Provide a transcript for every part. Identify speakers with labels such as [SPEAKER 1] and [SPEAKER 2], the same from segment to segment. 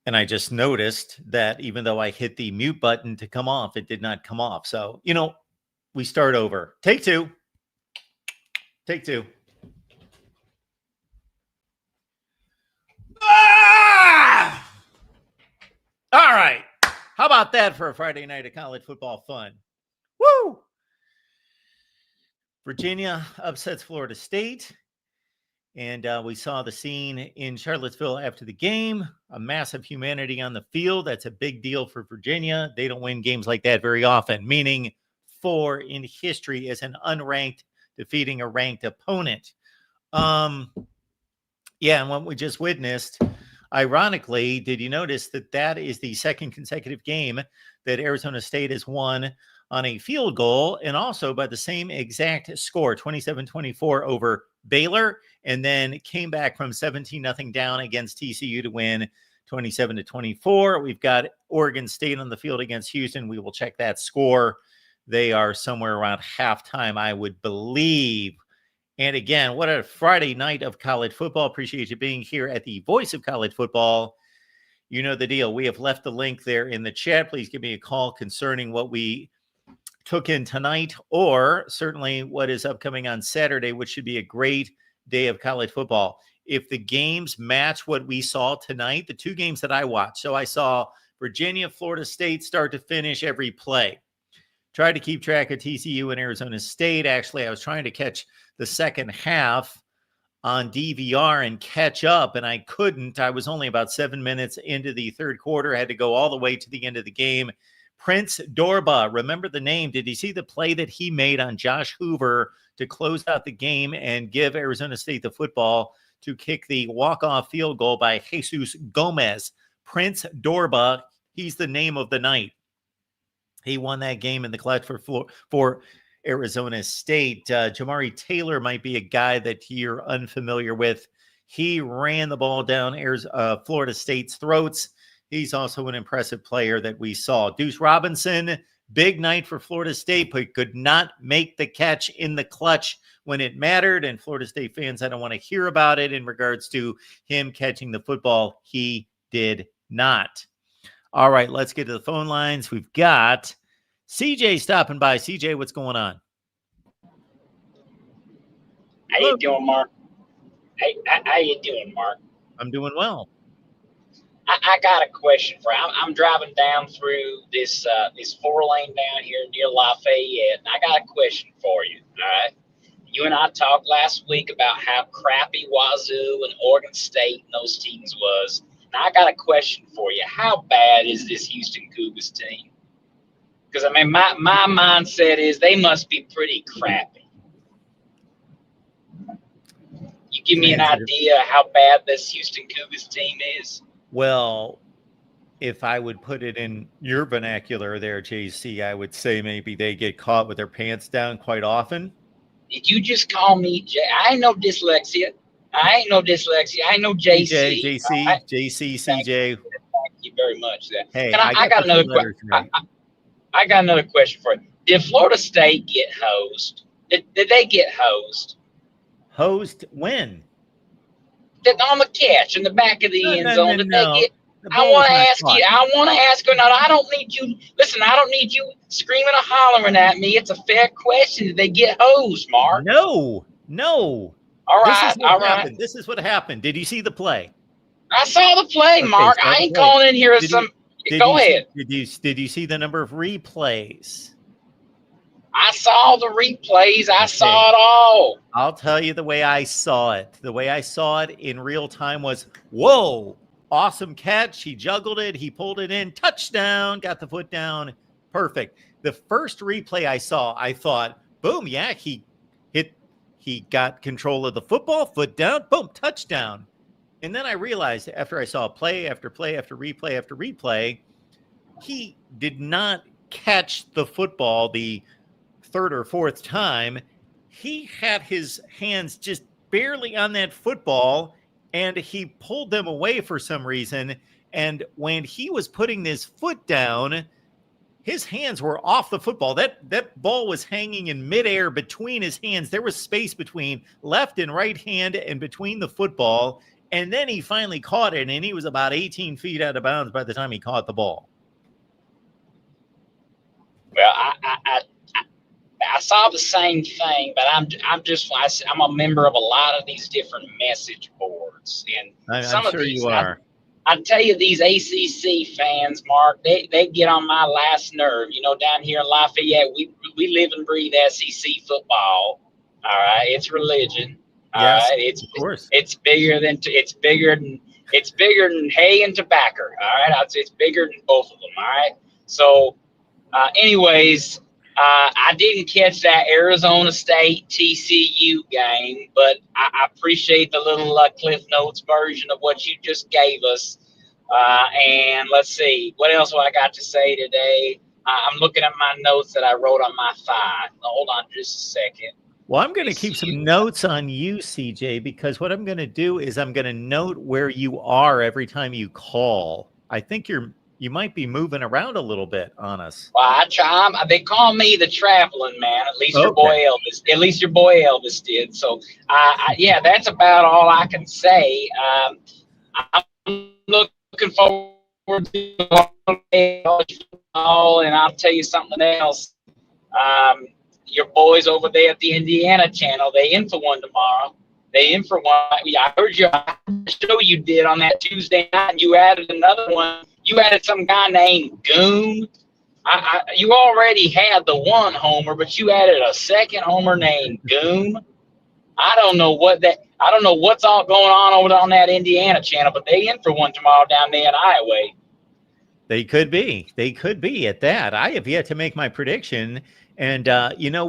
[SPEAKER 1] And I just noticed that even though I hit the mute button to come off, it did not come off. So, we start over. Take two. Take two. Ah! All right. How about that for a Friday night of college football fun? Woo! Virginia upsets Florida State. And we saw the scene in Charlottesville after the game, a massive humanity on the field. That's a big deal for Virginia. They don't win games like that very often, meaning 4 in history as an unranked defeating a ranked opponent. And what we just witnessed, ironically, did you notice that is the second consecutive game that Arizona State has won on a field goal, and also by the same exact score, 27-24 over Baylor, and then came back from 17-0 down against TCU to win 27-24. We've got Oregon State on the field against Houston. We will check that score. They are somewhere around halftime, I would believe. And again, what a Friday night of college football. Appreciate you being here at the Voice of College Football. You know the deal. We have left the link there in the chat. Please give me a call concerning what we took in tonight, or certainly what is upcoming on Saturday, which should be a great day of college football. If the games match what we saw tonight, the 2 games that I watched. So I saw Virginia, Florida State start to finish every play. Tried to keep track of TCU and Arizona State. Actually, I was trying to catch the second half on DVR and catch up, and I couldn't. I was only about 7 minutes into the third quarter. I had to go all the way to the end of the game. Prince Dorba, remember the name. Did you see the play that he made on Josh Hoover to close out the game and give Arizona State the football to kick the walk-off field goal by Jesus Gomez? Prince Dorba, he's the name of the night. He won that game in the clutch for Arizona State. Jamari Taylor might be a guy that you're unfamiliar with. He ran the ball down Florida State's throats. He's also an impressive player that we saw. Deuce Robinson, big night for Florida State, but could not make the catch in the clutch when it mattered. And Florida State fans, I don't want to hear about it in regards to him catching the football. He did not. All right, let's get to the phone lines. We've got CJ stopping by. CJ, what's going on?
[SPEAKER 2] How you doing, Mark? Hey, how you doing, Mark?
[SPEAKER 1] I'm doing well.
[SPEAKER 2] I got a question for you. I'm driving down through this 4-lane down here near Lafayette, and I got a question for you. All right, you and I talked last week about how crappy Wazoo and Oregon State and those teams was. Now I got a question for you. How bad is this Houston Cougars team? Because I mean, my mindset is they must be pretty crappy. You give me an idea how bad this Houston Cougars team is?
[SPEAKER 1] Well, if I would put it in your vernacular there, JC, I would say maybe they get caught with their pants down quite often.
[SPEAKER 2] Did you just call me I ain't no dyslexia. I ain't no dyslexia. I ain't no JC.
[SPEAKER 1] JC, CJ.
[SPEAKER 2] Thank you very much.
[SPEAKER 1] Hey,
[SPEAKER 2] I got another question. I got another question for you. Did Florida State get hosed? Did they get hosed?
[SPEAKER 1] Hosed when?
[SPEAKER 2] On the catch in the back of the end zone. Did they get? I want to ask you. No, I don't need you. Listen, I don't need you screaming or hollering at me. It's a fair question. Did they get hosed, Mark?
[SPEAKER 1] No.
[SPEAKER 2] All right.
[SPEAKER 1] This is what happened. Did you see the play?
[SPEAKER 2] I saw the play, Mark. I ain't calling in here as some. Go ahead.
[SPEAKER 1] Did you see the number of replays?
[SPEAKER 2] I saw the replays. I saw it all.
[SPEAKER 1] I'll tell you the way I saw it. The way I saw it in real time was, whoa, awesome catch. He juggled it. He pulled it in. Touchdown. Got the foot down. Perfect. The first replay I saw, I thought, boom, yeah, he got control of the football, foot down, boom, touchdown. And then I realized after I saw play after play after replay after replay, he did not catch the football the third or fourth time. He had his hands just barely on that football, and he pulled them away for some reason. And when he was putting his foot down, his hands were off the football. That ball was hanging in midair between his hands. There was space between left and right hand and between the football. And then he finally caught it, and he was about 18 feet out of bounds by the time he caught the ball.
[SPEAKER 2] Well, I saw the same thing, but I'm a member of a lot of these different message boards, and
[SPEAKER 1] I'm sure you are.
[SPEAKER 2] I tell you, these ACC fans, Mark, they get on my last nerve. You know, down here in Lafayette, we live and breathe SEC football. All right, it's religion. All
[SPEAKER 1] yes,
[SPEAKER 2] right,
[SPEAKER 1] of course.
[SPEAKER 2] It's bigger than hay and tobacco. All right, it's bigger than both of them. All right, so. Anyways, I didn't catch that Arizona State-TCU game, but I appreciate the little Cliff Notes version of what you just gave us. And let's see, what else have I got to say today? I'm looking at my notes that I wrote on my phone. Hold on just a second.
[SPEAKER 1] Well, I'm going to keep some notes on you, CJ, because what I'm going to do is I'm going to note where you are every time you call. I think you might be moving around a little bit on us.
[SPEAKER 2] Well, they call me the traveling man. At least your boy Elvis did. So, yeah, that's about all I can say. I'm looking forward to all, and I'll tell you something else. Your boys over there at the Indiana channel, they in for one tomorrow. They in for one. I heard your show you did on that Tuesday night, and you added another one. You added some guy named Goon. You already had the one homer, but you added a second homer named Goon. I don't know what's all going on over on that Indiana channel, but they in for one tomorrow down there in Iowa.
[SPEAKER 1] They could be. They could be at that. I have yet to make my prediction. And,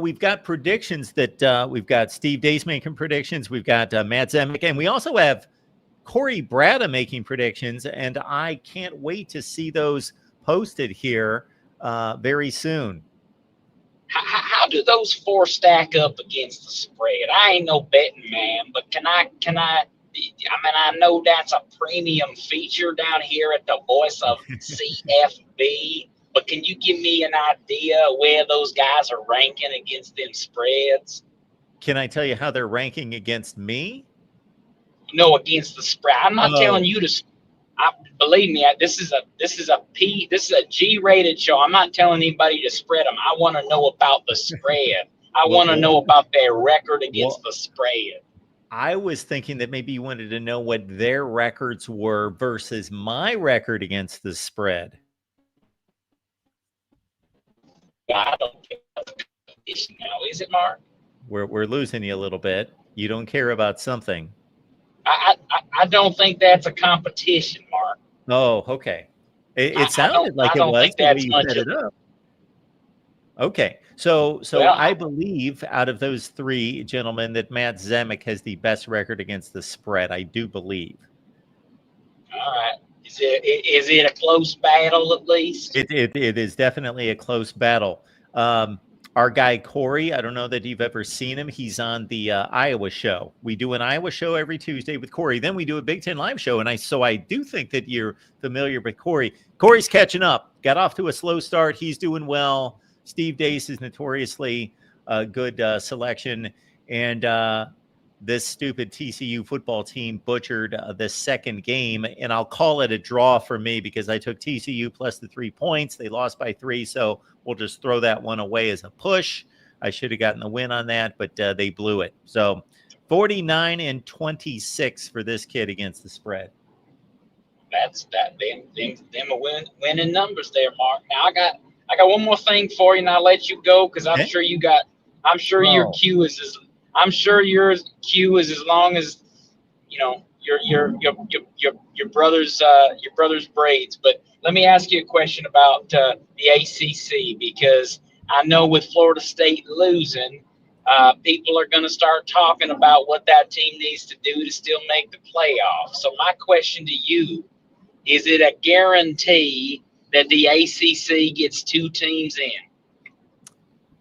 [SPEAKER 1] we've got predictions that we've got Steve Dace making predictions. We've got Matt Zemek, and we also have Corey Brada making predictions. And I can't wait to see those posted here very soon.
[SPEAKER 2] How do those four stack up against the spread? I ain't no betting man, but can I, I know that's a premium feature down here at the Voice of CFB. But can you give me an idea where those guys are ranking against them spreads?
[SPEAKER 1] Can I tell you how they're ranking against me?
[SPEAKER 2] No, against the spread. I'm not telling you to. Believe me, this is a G-rated show. I'm not telling anybody to spread them. I want to know about the spread. I want to know about their record against the spread.
[SPEAKER 1] I was thinking that maybe you wanted to know what their records were versus my record against the spread.
[SPEAKER 2] I don't care about the competition now, is it, Mark?
[SPEAKER 1] We're losing you a little bit. You don't care about something.
[SPEAKER 2] I don't think that's a competition, Mark.
[SPEAKER 1] Oh, okay. It sounded like it was the way you set it up. Okay, so I believe out of those three gentlemen that Matt Zemek has the best record against the spread. I do believe.
[SPEAKER 2] All right. Is it a close battle at least?
[SPEAKER 1] It is definitely a close battle. Our guy Corey, I don't know that you've ever seen him. He's on the Iowa show. We do an Iowa show every Tuesday with Corey. Then we do a Big Ten Live show. And I do think that you're familiar with Corey. Corey's catching up. Got off to a slow start. He's doing well. Steve Dace is notoriously a good selection. And this stupid TCU football team butchered the second game. And I'll call it a draw for me because I took TCU plus the 3 points. They lost by 3. So we'll just throw that one away as a push. I should have gotten the win on that, but they blew it. So 49-26 for this kid against the spread.
[SPEAKER 2] That's that. Them are winning numbers there, Mark. Now I got one more thing for you, and I'll let you go because I'm sure your queue is as long as your brother's braids. But let me ask you a question about the ACC, because I know with Florida State losing, people are going to start talking about what that team needs to do to still make the playoffs. So my question to you, is it a guarantee that the ACC gets 2 teams in?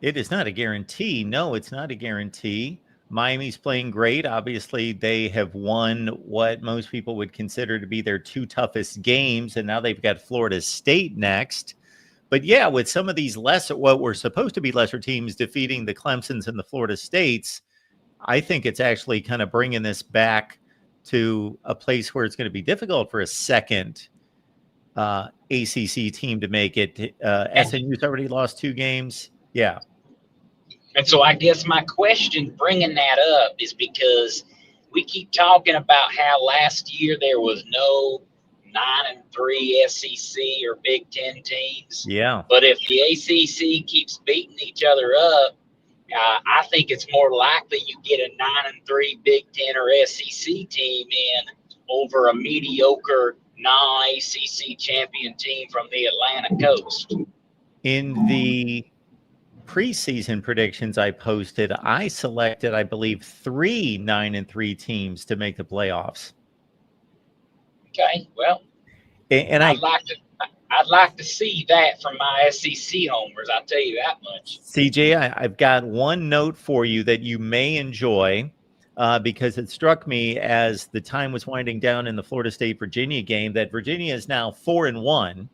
[SPEAKER 1] It is not a guarantee. No, it's not a guarantee. Miami's playing great. Obviously, they have won what most people would consider to be their 2 toughest games, and now they've got Florida State next. But yeah, with some of these what were supposed to be lesser teams defeating the Clemsons and the Florida States, I think it's actually kind of bringing this back to a place where it's going to be difficult for a second ACC team to make it. SMU's already lost 2 games. Yeah.
[SPEAKER 2] And so I guess my question bringing that up is because we keep talking about how last year there was no 9-3 SEC or Big Ten teams.
[SPEAKER 1] Yeah.
[SPEAKER 2] But if the ACC keeps beating each other up, I think it's more likely you get a 9-3 Big Ten or SEC team in over a mediocre non-ACC champion team from the Atlantic coast.
[SPEAKER 1] In the preseason predictions I posted, I selected, I believe, 3 9-3 teams to make the playoffs.
[SPEAKER 2] Okay, well,
[SPEAKER 1] And
[SPEAKER 2] I'd like to see that from my SEC homers. I'll tell you that much.
[SPEAKER 1] CJ, I've got one note for you that you may enjoy because it struck me as the time was winding down in the Florida State-Virginia game that Virginia is now 4-1.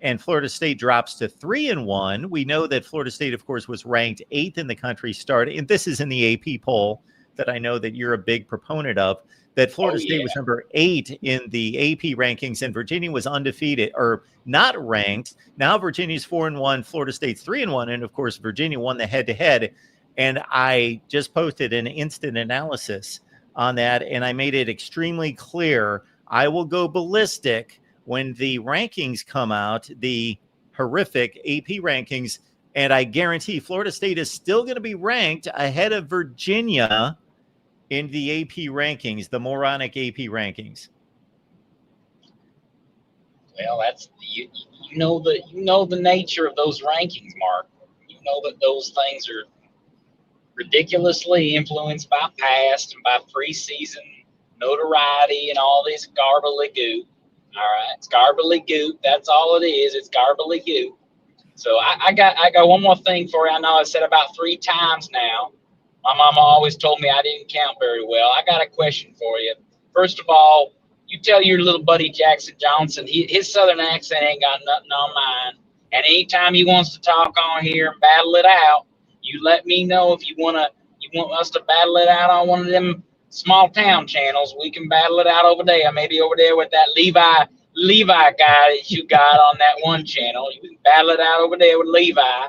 [SPEAKER 1] And Florida State drops to 3-1. We know that Florida State, of course, was ranked 8th in the country and this is in the AP poll that I know that you're a big proponent of, that Florida State was number 8 in the AP rankings, and Virginia was undefeated or not ranked. Now Virginia's 4-1, Florida State's 3-1, and of course, Virginia won the head-to-head. And I just posted an instant analysis on that, and I made it extremely clear I will go ballistic when the rankings come out, the horrific AP rankings, and I guarantee Florida State is still going to be ranked ahead of Virginia in the AP rankings, the moronic AP rankings.
[SPEAKER 2] Well, that's you know the nature of those rankings, Mark. You know that those things are ridiculously influenced by past and by preseason notoriety and all this garbly-goop. All right, it's garbly-goop. That's all it is. It's garbly-goop. So I got one more thing for you. I know I said about 3 times now. My mama always told me I didn't count very well. I got a question for you. First of all, you tell your little buddy Jackson Johnson, his Southern accent ain't got nothing on mine. And anytime he wants to talk on here and battle it out, you let me know if you want us to battle it out on one of them small town channels. We can battle it out over there. Maybe over there with that Levi guy that you got on that one channel. You can battle it out over there with Levi.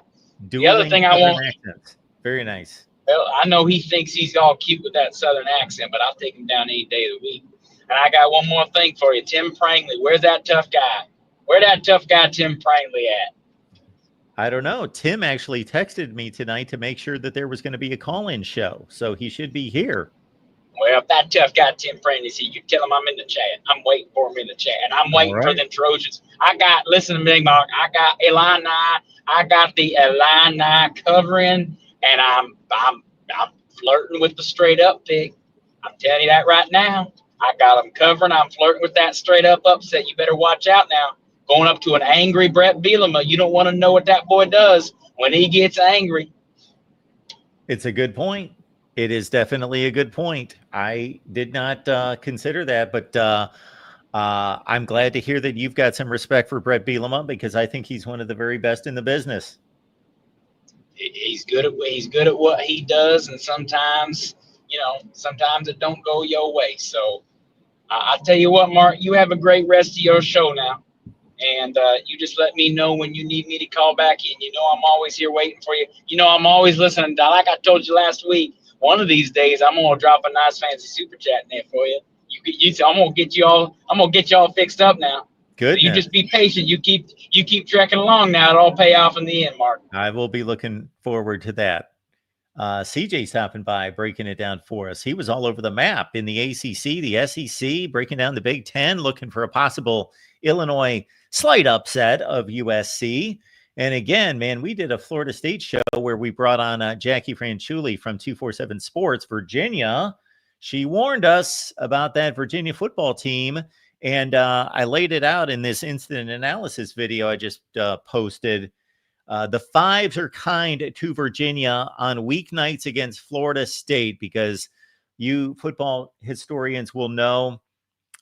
[SPEAKER 2] The other thing I want.
[SPEAKER 1] Accents. Very nice.
[SPEAKER 2] Well, I know he thinks he's all cute with that Southern accent, but I'll take him down any day of the week. And I got one more thing for you. Tim Prangley. Where's that tough guy? Where that tough guy Tim Prangley at?
[SPEAKER 1] I don't know. Tim actually texted me tonight to make sure that there was going to be a call-in show, so he should be here.
[SPEAKER 2] Well, if that tough guy Tim Prangley's here, you tell him I'm in the chat. I'm waiting for him in the chat, and I'm waiting for them Trojans. Listen to me, Mark. I got Illini. I got the Illini covering, and I'm flirting with the straight-up pick. I'm telling you that right now. I got them covering. I'm flirting with that straight-up upset. You better watch out now. Going up to an angry Brett Bielema. You don't want to know what that boy does when he gets angry.
[SPEAKER 1] It's a good point. It is definitely a good point. I did not consider that, but I'm glad to hear that you've got some respect for Brett Bielema because I think he's one of the very best in the business.
[SPEAKER 2] He's good at what he does, and sometimes it don't go your way. So I'll tell you what, Mark, you have a great rest of your show now. And you just let me know when you need me to call back in. You know I'm always here waiting for you. You know I'm always listening. Like I told you last week, one of these days I'm gonna drop a nice fancy super chat in there for you. I'm gonna get you all fixed up now.
[SPEAKER 1] Good.
[SPEAKER 2] So you just be patient. You keep trekking along now. It'll all pay off in the end, Mark.
[SPEAKER 1] I will be looking forward to that. CJ stopping by, breaking it down for us. He was all over the map in the ACC, the SEC, breaking down the Big Ten, looking for a possible Illinois slight upset of USC. And again, man, we did a Florida State show where we brought on Jackie Franchuli from 247 Sports, Virginia. She warned us about that Virginia football team. And I laid it out in this instant analysis video I just posted. The fives are kind to Virginia on weeknights against Florida State because you football historians will know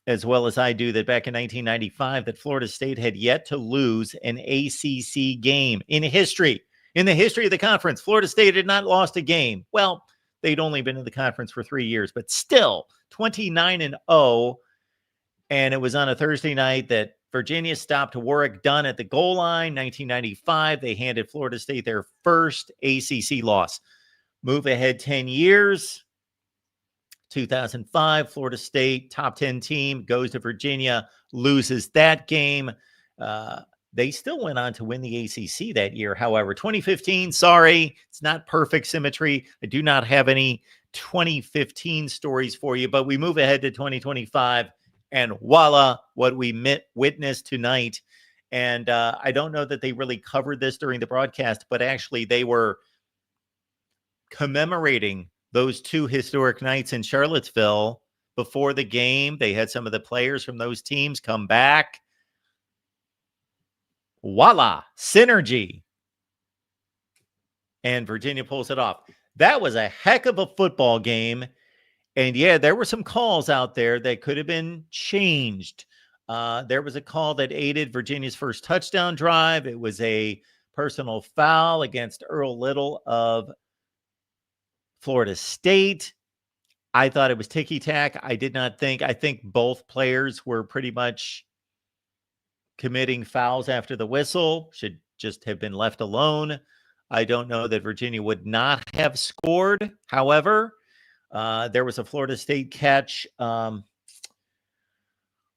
[SPEAKER 1] as well as I do that back in 1995 that Florida State had yet to lose an ACC game in history. In the history of the conference, Florida State had not lost a game. Well, They'd only been in the conference for 3 years, but still 29-0. And it was on a Thursday night that Virginia stopped Warwick Dunn at the goal line. 1995, they handed Florida State their first ACC loss. Move ahead 10 years. 2005, Florida State, top 10 team, goes to Virginia, loses that game. They still went on to win the ACC that year. However, 2015, sorry, it's not perfect symmetry. I do not have any 2015 stories for you, but we move ahead to 2025, and voila, what we witnessed tonight. And I don't know that they really covered this during the broadcast, but actually they were commemorating those two historic nights in Charlottesville before the game. They had some of the players from those teams come back. Voila, synergy. And Virginia pulls it off. That was a heck of a football game. And yeah, there were some calls out there that could have been changed. There was a call that aided Virginia's first touchdown drive. It was a personal foul against Earl Little of Florida State. I thought it was ticky-tack. I think both players were pretty much committing fouls after the whistle, should just have been left alone. I don't know that Virginia would not have scored. However, there was a Florida State catch.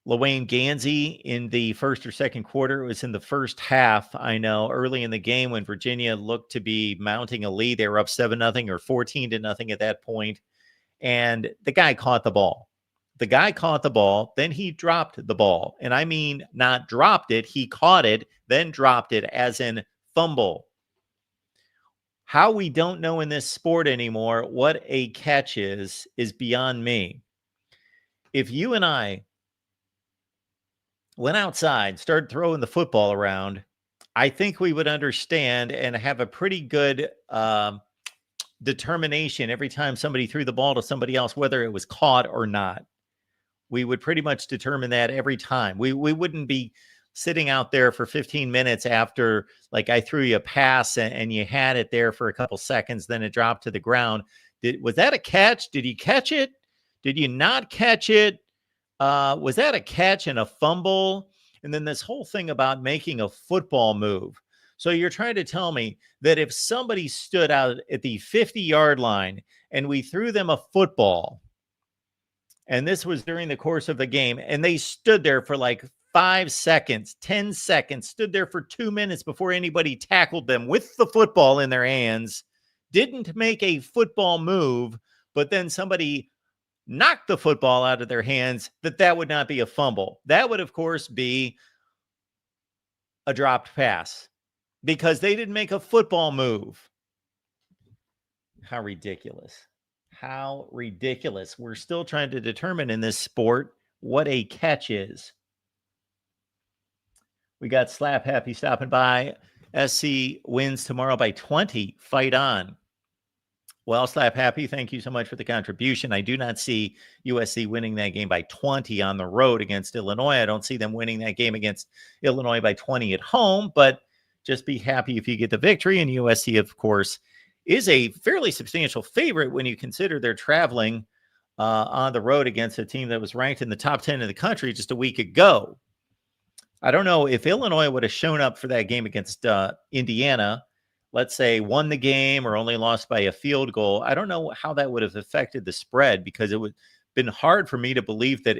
[SPEAKER 1] LaWayne Gansey in the first or second quarter. It was in the first half, I know, early in the game when Virginia looked to be mounting a lead. They were up 7-0 or 14-0 at that point. And the guy caught the ball. Then he dropped the ball. And I mean, not dropped it. He caught it, then dropped it, as in fumble. How we don't know in this sport anymore what a catch is beyond me. If you and I went outside, started throwing the football around, I think we would understand and have a pretty good determination every time somebody threw the ball to somebody else, whether it was caught or not. We would pretty much determine that every time. We wouldn't be sitting out there for 15 minutes after, like, I threw you a pass and you had it there for a couple seconds, then it dropped to the ground. Was that a catch? Did you catch it? Did you not catch it? Was that a catch and a fumble? And then this whole thing about making a football move. So you're trying to tell me that if somebody stood out at the 50-yard line and we threw them a football, and this was during the course of the game, and they stood there for like 5 seconds, 10 seconds, stood there for 2 minutes before anybody tackled them with the football in their hands, didn't make a football move, but then somebody knocked the football out of their hands, that would not be a fumble. That would, of course, be a dropped pass because they didn't make a football move. How ridiculous. How ridiculous. We're still trying to determine in this sport what a catch is. We got Slap Happy stopping by. SC wins tomorrow by 20. Fight on. Well, Slap Happy, thank you so much for the contribution. I do not see USC winning that game by 20 on the road against Illinois. I don't see them winning that game against Illinois by 20 at home, but just be happy if you get the victory. And USC, of course, is a fairly substantial favorite when you consider they're traveling on the road against a team that was ranked in the top 10 in the country just a week ago. I don't know if Illinois would have shown up for that game against Indiana, let's say won the game or only lost by a field goal. I don't know how that would have affected the spread, because it would have been hard for me to believe that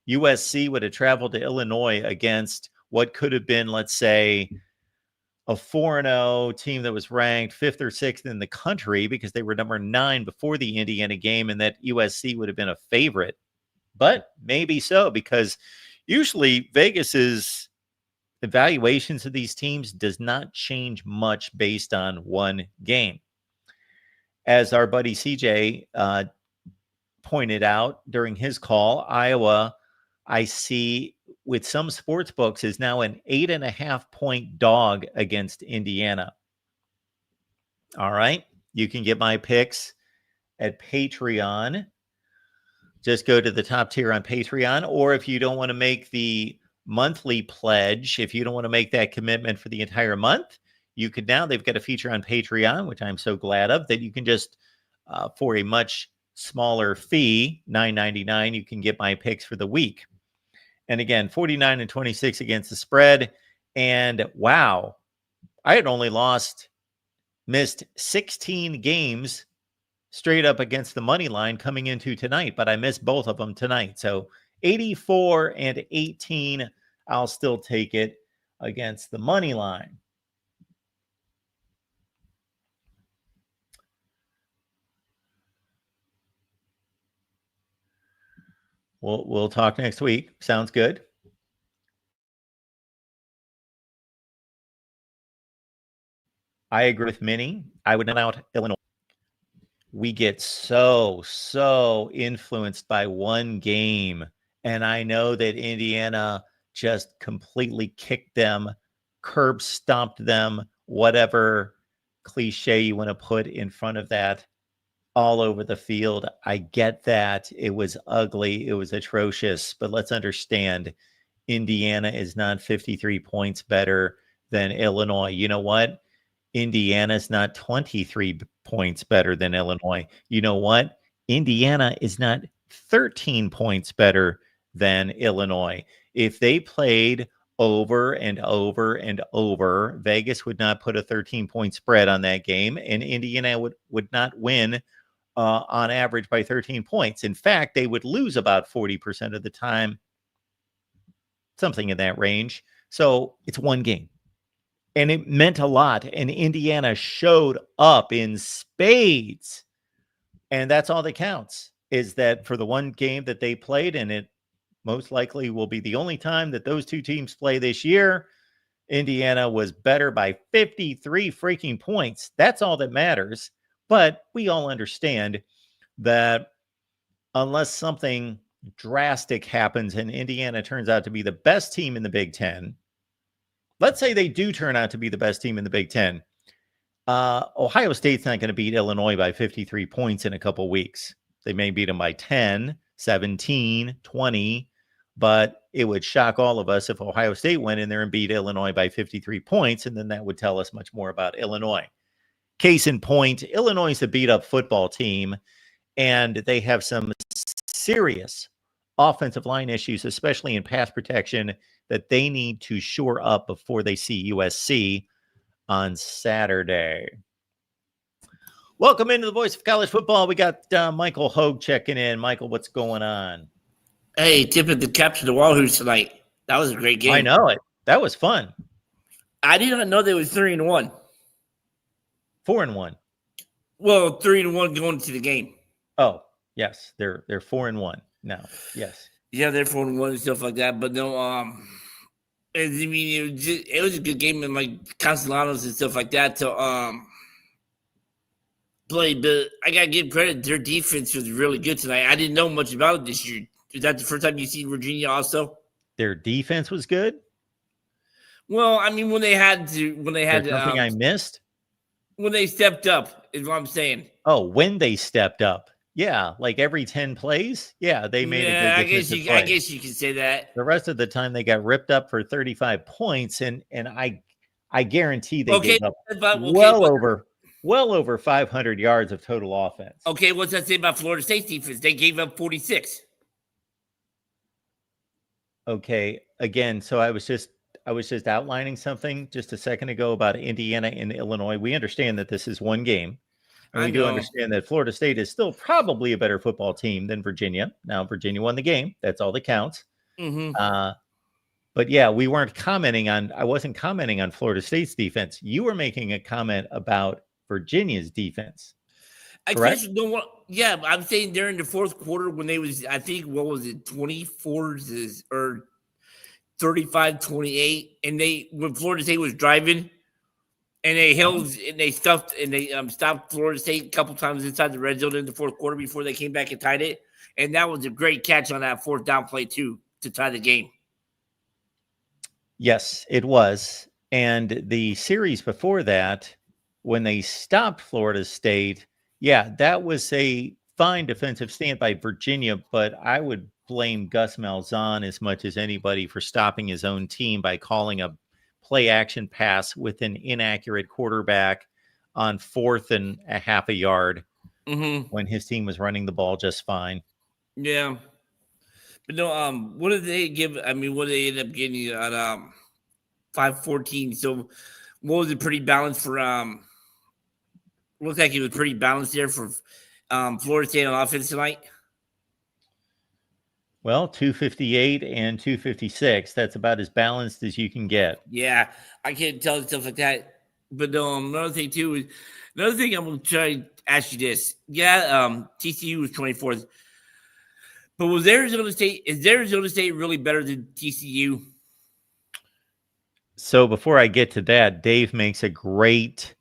[SPEAKER 1] USC would have traveled to Illinois against what could have been, let's say, a 4-0 team that was ranked 5th or 6th in the country, because they were number 9 before the Indiana game, and that USC would have been a favorite. But maybe so, because usually Vegas's evaluations of these teams does not change much based on one game. As our buddy CJ pointed out during his call, Iowa, I see with some sports books, is now an 8.5-point dog against Indiana. All right. You can get my picks at Patreon. Just go to the top tier on Patreon. Or if you don't want to make the monthly pledge, if you don't want to make that commitment for the entire month, you could now, they've got a feature on Patreon, which I'm so glad of, that you can just for a much smaller fee, $9.99, you can get my picks for the week. And again, 49-26 against the spread. And wow, I had only missed 16 games straight up against the money line coming into tonight, but I missed both of them tonight. So 84-18, I'll still take it against the money line. We'll talk next week. Sounds good. I agree with Minnie. I would not out Illinois. We get so influenced by one game. And I know that Indiana just completely kicked them, curb stomped them, whatever cliche you want to put in front of that, all over the field. I get that. It was ugly. It was atrocious. But let's understand, Indiana is not 53 points better than Illinois. You know what? Indiana's not 23 points better than Illinois. You know what? Indiana is not 13 points better than Illinois. If they played over and over and over, Vegas would not put a 13-point spread on that game, and Indiana would not win on average by 13 points. In fact, they would lose about 40% of the time, something in that range. So it's one game. And it meant a lot. And Indiana showed up in spades. And that's all that counts, is that for the one game that they played, and it most likely will be the only time that those two teams play this year, Indiana was better by 53 freaking points. That's all that matters. But we all understand that unless something drastic happens and Indiana turns out to be the best team in the Big Ten, let's say they do turn out to be the best team in the Big Ten, Ohio State's not going to beat Illinois by 53 points in a couple weeks. They may beat them by 10, 17, 20, but it would shock all of us if Ohio State went in there and beat Illinois by 53 points, and then that would tell us much more about Illinois. Case in point, Illinois is a beat-up football team, and they have some serious offensive line issues, especially in pass protection, that they need to shore up before they see USC on Saturday. Welcome into the Voice of College Football. We got Michael Hogue checking in. Michael, what's going on?
[SPEAKER 3] Hey, tipping the cap to the Wahoos tonight. That was a great game.
[SPEAKER 1] I know it. That was fun.
[SPEAKER 3] I did not know they was 3-1.
[SPEAKER 1] 4-1.
[SPEAKER 3] Well, 3-1 going to the game.
[SPEAKER 1] Oh, yes. They're 4-1 now. Yes.
[SPEAKER 3] Yeah, they're 4-1 and stuff like that. But no, I mean, it was a good game, and like Castellanos and stuff like that to play. But I gotta give credit; their defense was really good tonight. I didn't know much about it this year. Is that the first time you see Virginia also?
[SPEAKER 1] Their defense was good.
[SPEAKER 3] Well, I mean, when they had
[SPEAKER 1] something I missed.
[SPEAKER 3] When they stepped up, is what I'm saying.
[SPEAKER 1] Oh, when they stepped up. Yeah, like every 10 plays. Yeah, they made a good defensive play.
[SPEAKER 3] I guess you can say that.
[SPEAKER 1] The rest of the time they got ripped up for 35 points, and I guarantee they gave up well over 500 yards of total offense.
[SPEAKER 3] Okay, what's that say about Florida State's defense? They gave up 46.
[SPEAKER 1] Okay, again, so I was just outlining something just a second ago about Indiana and Illinois. We understand that this is one game. And we do understand that Florida State is still probably a better football team than Virginia. Now, Virginia won the game. That's all that counts.
[SPEAKER 3] Mm-hmm.
[SPEAKER 1] But yeah, I wasn't commenting on Florida State's defense. You were making a comment about Virginia's defense. Correct?
[SPEAKER 3] Yeah, I'm saying during the fourth quarter when they was, I think, what was it, 24 or 35-28, and when Florida State was driving, and they stopped Florida State a couple times inside the red zone in the fourth quarter before they came back and tied it. And that was a great catch on that fourth down play too to tie the game.
[SPEAKER 1] Yes, it was. And the series before that, when they stopped Florida State, yeah, that was a fine defensive stand by Virginia, but I would blame Gus Malzahn as much as anybody for stopping his own team by calling a play action pass with an inaccurate quarterback on 4th and a half a yard when his team was running the ball just fine.
[SPEAKER 3] Yeah. But no, what did they give? I mean, what did they end up getting at 5-14? So what was it, pretty balanced for looks like it was pretty balanced there for Florida State on offense tonight.
[SPEAKER 1] Well, 258 and 256. That's about as balanced as you can get.
[SPEAKER 3] Yeah, I can't tell stuff like that. But another thing too is I'm gonna try to ask you this. Yeah, TCU was 24th. But is Arizona State really better than TCU?
[SPEAKER 1] So before I get to that, Dave makes a great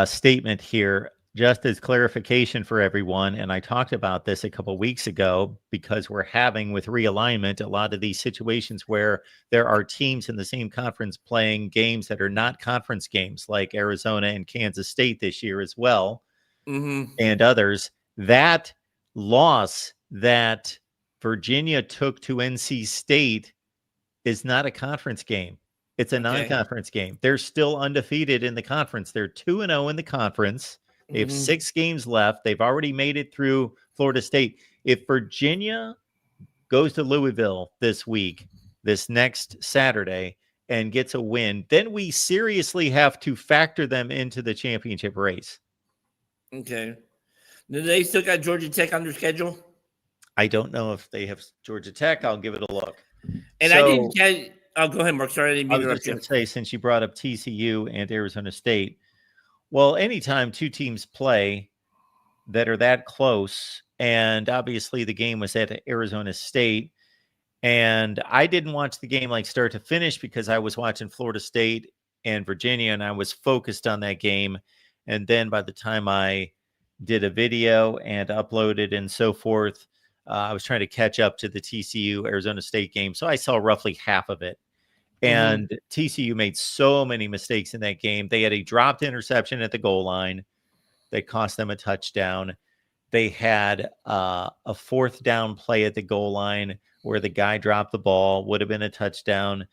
[SPEAKER 1] statement here, just as clarification for everyone. And I talked about this a couple weeks ago because we're having with realignment a lot of these situations where there are teams in the same conference playing games that are not conference games, like Arizona and Kansas State this year as well, and others. That loss that Virginia took to NC State is not a conference game. It's a non-conference game. They're still undefeated in the conference. They're 2-0 in the conference. They have 6 games left. They've already made it through Florida State. If Virginia goes to Louisville this week, this next Saturday, and gets a win, then we seriously have to factor them into the championship race.
[SPEAKER 3] Okay. Do they still got Georgia Tech on their schedule?
[SPEAKER 1] I don't know if they have Georgia Tech. I'll give it a look.
[SPEAKER 3] And I didn't get. Oh, go ahead, Mark. Sorry, I didn't mean to
[SPEAKER 1] interrupt you. I was just going to say, since you brought up TCU and Arizona State, well, anytime two teams play that are that close, and obviously the game was at Arizona State, and I didn't watch the game like start to finish because I was watching Florida State and Virginia, and I was focused on that game. And then by the time I did a video and uploaded and so forth, I was trying to catch up to the TCU Arizona State game. So I saw roughly half of it. And TCU made so many mistakes in that game. They had a dropped interception at the goal line that cost them a touchdown. They had a 4th down play at the goal line where the guy dropped the ball, would have been a touchdown.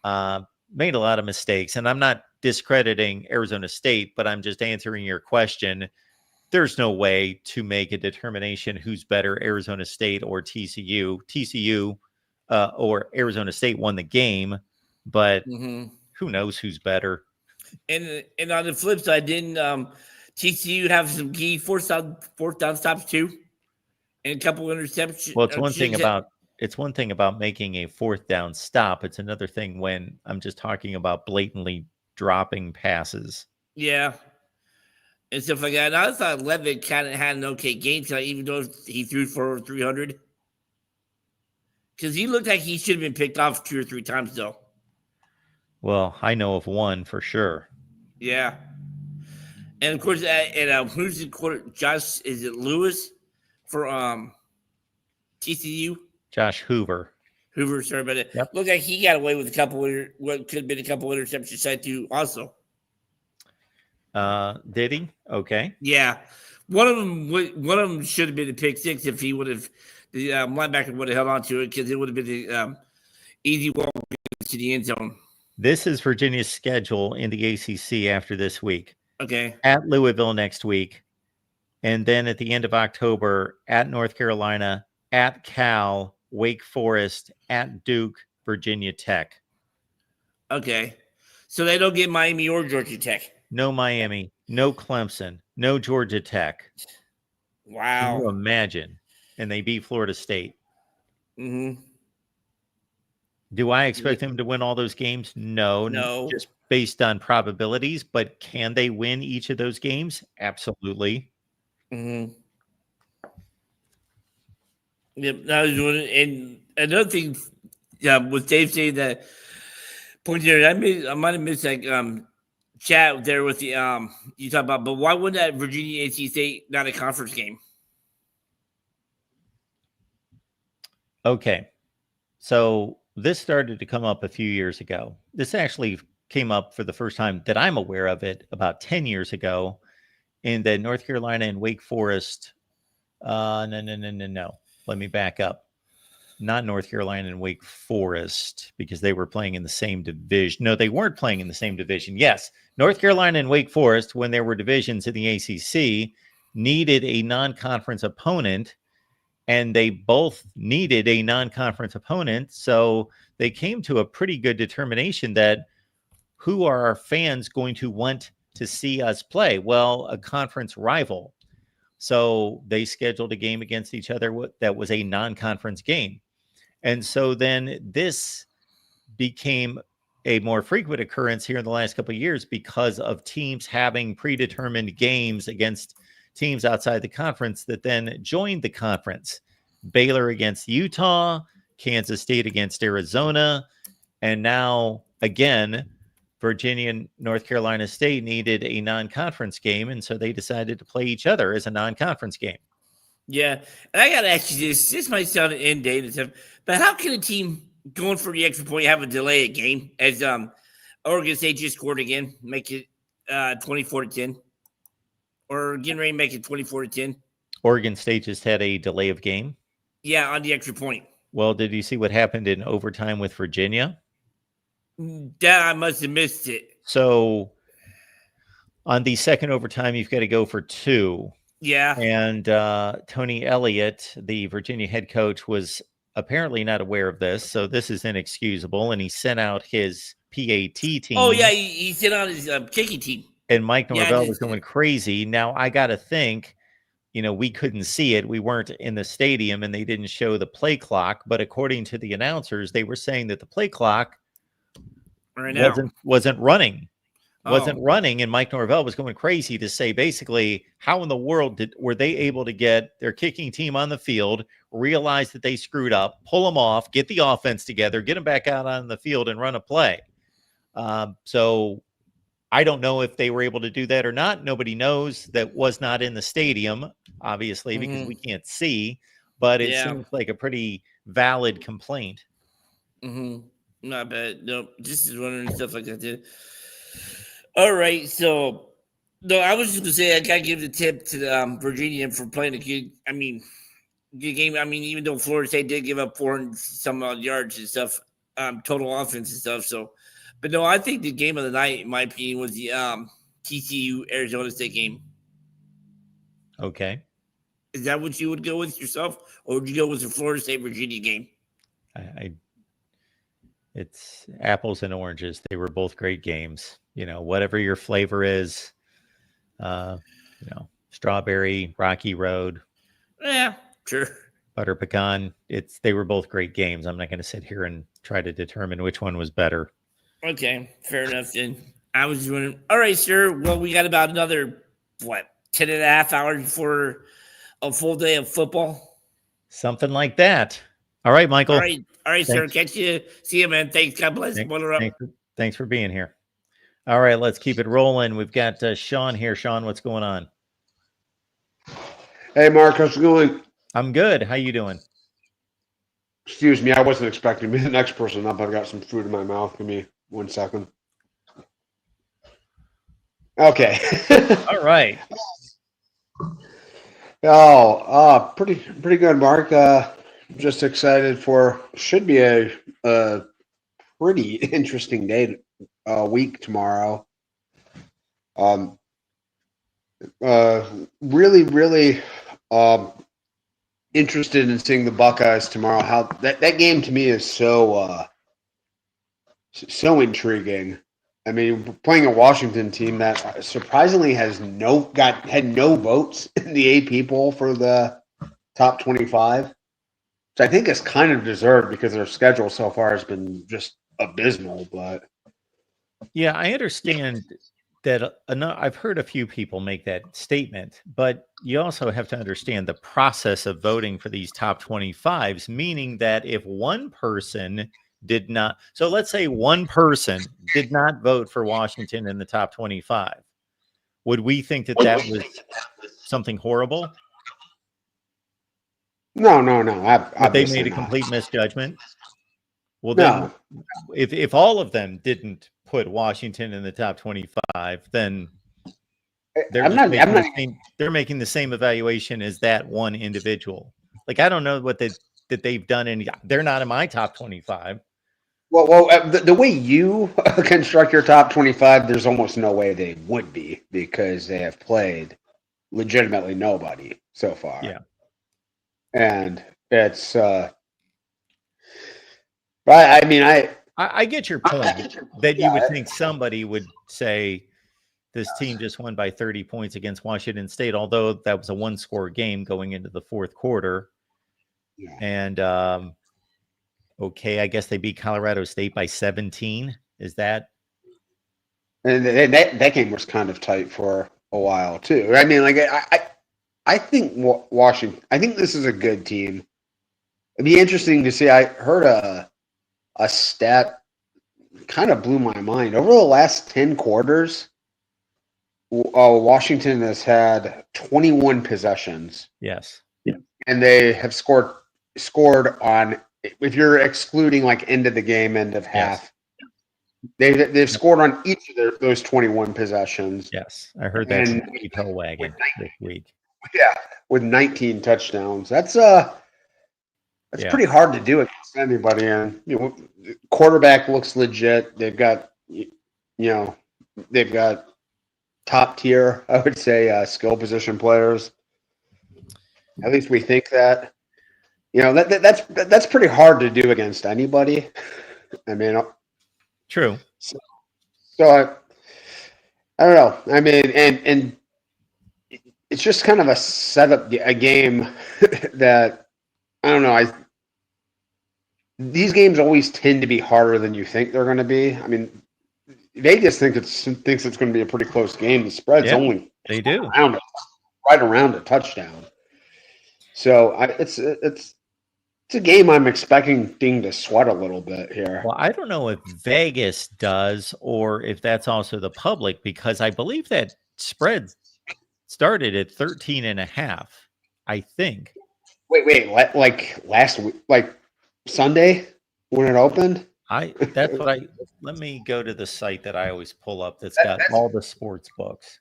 [SPEAKER 1] Made a lot of mistakes. And I'm not discrediting Arizona State, but I'm just answering your question. There's no way to make a determination who's better, Arizona State or TCU. TCU or Arizona State won the game, but who knows who's better?
[SPEAKER 3] And on the flip side, didn't TCU have some key fourth down stops too, and a couple interceptions?
[SPEAKER 1] Well, it's one thing about making a 4th down stop. It's another thing when I'm just talking about blatantly dropping passes.
[SPEAKER 3] Yeah. And stuff like that. And I thought Levitt kind of had an okay game tonight, even though he threw for 300. Because he looked like he should have been picked off 2 or 3 times, though.
[SPEAKER 1] Well, I know of one for sure.
[SPEAKER 3] Yeah. And, of course, who's the quarter? Josh, is it Lewis for TCU?
[SPEAKER 1] Josh Hoover.
[SPEAKER 3] Sorry about it.
[SPEAKER 1] Yep.
[SPEAKER 3] Looked like he got away with what could have been a couple interceptions side too also.
[SPEAKER 1] Did he? Okay.
[SPEAKER 3] Yeah. One of them should have been a pick 6 if he would have the linebacker would have held on to it, because it would have been the easy walk to the end zone.
[SPEAKER 1] This is Virginia's schedule in the ACC after this week.
[SPEAKER 3] Okay.
[SPEAKER 1] At Louisville next week. And then at the end of October, at North Carolina, at Cal, Wake Forest, at Duke, Virginia Tech.
[SPEAKER 3] Okay. So they don't get Miami or Georgia Tech.
[SPEAKER 1] No Miami, no Clemson, no Georgia Tech.
[SPEAKER 3] Wow.
[SPEAKER 1] Can you imagine? And they beat Florida State.
[SPEAKER 3] Mm-hmm.
[SPEAKER 1] Do I expect them to win all those games? No. Just based on probabilities. But can they win each of those games? Absolutely.
[SPEAKER 3] Mm-hmm. Yep. And another thing, with Dave saying that point there, I might have missed like chat there with the you talk about, but why wouldn't that Virginia NC State not a conference game?
[SPEAKER 1] Okay. So this started to come up a few years ago. This actually came up for the first time that I'm aware of it about 10 years ago in the North Carolina and Wake Forest. No. Let me back up. Not North Carolina and Wake Forest, because they were playing in the same division. No, they weren't playing in the same division. Yes, North Carolina and Wake Forest, when there were divisions in the ACC, needed a non-conference opponent, and they both needed a non-conference opponent. So they came to a pretty good determination that who are our fans going to want to see us play? Well, a conference rival. So they scheduled a game against each other that was a non-conference game. And so then this became a more frequent occurrence here in the last couple of years because of teams having predetermined games against teams outside the conference that then joined the conference. Baylor against Utah, Kansas State against Arizona, and now again, Virginia and North Carolina State needed a non-conference game, and so they decided to play each other as a non-conference game.
[SPEAKER 3] Yeah, and I got to ask you this. This might sound indated and stuff, but how can a team going for the extra point have a delay a game as Oregon State just scored again, make it 24-10, or getting ready to make it 24-10?
[SPEAKER 1] Oregon State just had a delay of game.
[SPEAKER 3] Yeah, on the extra point.
[SPEAKER 1] Well, did you see what happened in overtime with Virginia?
[SPEAKER 3] Yeah, I must have missed it.
[SPEAKER 1] So on the second overtime, you've got to go for 2.
[SPEAKER 3] Yeah.
[SPEAKER 1] And Tony Elliott, the Virginia head coach, was apparently not aware of this. So this is inexcusable. And he sent out his PAT team.
[SPEAKER 3] Oh, yeah. He sent out his kicking team.
[SPEAKER 1] And Mike Norvell was going crazy. Now, I got to think, we couldn't see it. We weren't in the stadium and they didn't show the play clock. But according to the announcers, they were saying that the play clock wasn't running. Wasn't running, and Mike Norvell was going crazy to say basically, how in the world were they able to get their kicking team on the field, realize that they screwed up, pull them off, get the offense together, get them back out on the field and run a play? So I don't know if they were able to do that or not. Nobody knows. That was not in the stadium, obviously, because we can't see, but it seems like a pretty valid complaint.
[SPEAKER 3] Not bad. No, just wondering stuff like that too. All right, so no, I was just gonna say I gotta give the tip to Virginia for playing a good game. I mean, even though Florida State did give up 400 some odd yards and stuff, total offense and stuff. So, but no, I think the game of the night, in my opinion, was the TCU Arizona State game.
[SPEAKER 1] Okay,
[SPEAKER 3] is that what you would go with yourself, or would you go with the Florida State Virginia game?
[SPEAKER 1] It's apples and oranges. They were both great games. Whatever your flavor is, strawberry, Rocky Road.
[SPEAKER 3] Yeah, sure.
[SPEAKER 1] Butter pecan. They were both great games. I'm not going to sit here and try to determine which one was better.
[SPEAKER 3] Okay, fair enough then. I was wondering. All right, sir. Well, we got about another, 10 and a half hours before a full day of football?
[SPEAKER 1] Something like that. All right, Michael.
[SPEAKER 3] All right, sir. Catch you. See you, man. Thanks. God bless.
[SPEAKER 1] Thanks for being here. All right, let's keep it rolling. We've got Sean here. Sean, what's going on?
[SPEAKER 4] Hey, Mark. How's it going?
[SPEAKER 1] I'm good. How you doing?
[SPEAKER 4] Excuse me. I wasn't expecting to be the next person up. I've got some food in my mouth. Give me 1 second. Okay.
[SPEAKER 1] All right.
[SPEAKER 4] Pretty good, Mark. Just excited for should be a pretty interesting day. Week tomorrow. Really interested in seeing the Buckeyes tomorrow. How that game to me is so intriguing. I mean, playing a Washington team that surprisingly had no votes in the AP poll for the top 25, which I think is kind of deserved because their schedule so far has been just abysmal. But
[SPEAKER 1] yeah, I understand that. I've heard a few people make that statement, but you also have to understand the process of voting for these top 25s, meaning that if one person did not, so let's say one person did not vote for Washington in the top 25, would we think that was something horrible?
[SPEAKER 4] No.
[SPEAKER 1] They made a complete misjudgment. Well,
[SPEAKER 4] no.
[SPEAKER 1] Then if all of them didn't put Washington in the top 25, then they're making the same evaluation as that one individual. Like, I don't know what that they've done, and they're not in my top 25.
[SPEAKER 4] Well, the way you construct your top 25, there's almost no way they would be because they have played legitimately nobody so far.
[SPEAKER 1] Yeah.
[SPEAKER 4] And it's, but I mean,
[SPEAKER 1] I get your point that you would think somebody would say this team just won by 30 points against Washington State, although that was a one-score game going into the fourth quarter.
[SPEAKER 4] Yeah.
[SPEAKER 1] And okay, I guess they beat Colorado State by 17. Is that?
[SPEAKER 4] And that game was kind of tight for a while too. I mean, like I think Washington. I think this is a good team. It'd be interesting to see. I heard a stat kind of blew my mind. Over the last 10 quarters, Washington has had 21 possessions.
[SPEAKER 1] Yes.
[SPEAKER 4] And they have scored on, if you're excluding like end of the game, end of half, they've scored on each of those 21 possessions.
[SPEAKER 1] Yes. I heard that from Keith Hellwagon this week.
[SPEAKER 4] Yeah, with 19 touchdowns. That's pretty hard to do against anybody. And quarterback looks legit. They've got top tier, I would say, skill position players. At least we think that. That's pretty hard to do against anybody. I mean,
[SPEAKER 1] true.
[SPEAKER 4] So I don't know. I mean, and it's just kind of a setup, a game that I don't know. These games always tend to be harder than you think they're going to be. I mean, Vegas thinks it's going to be a pretty close game. The spread's only
[SPEAKER 1] they do
[SPEAKER 4] right around a touchdown. So it's a game I'm expecting to sweat a little bit here.
[SPEAKER 1] Well, I don't know if Vegas does or if that's also the public, because I believe that spread started at 13.5. I think.
[SPEAKER 4] Wait, like last week, like Sunday when it opened?
[SPEAKER 1] Let me go to the site that I always pull up that's got all the sports books.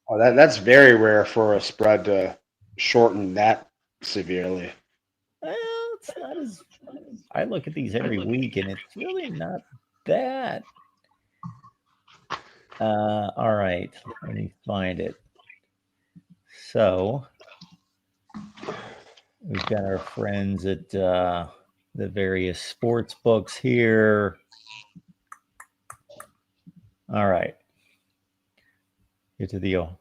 [SPEAKER 4] Oh, that's very rare for a spread to shorten that severely.
[SPEAKER 1] Well, it's not as I look at these every week and it's really not that. All right, let me find it. So we've got our friends at the various sports books here. All right. Get to the deal.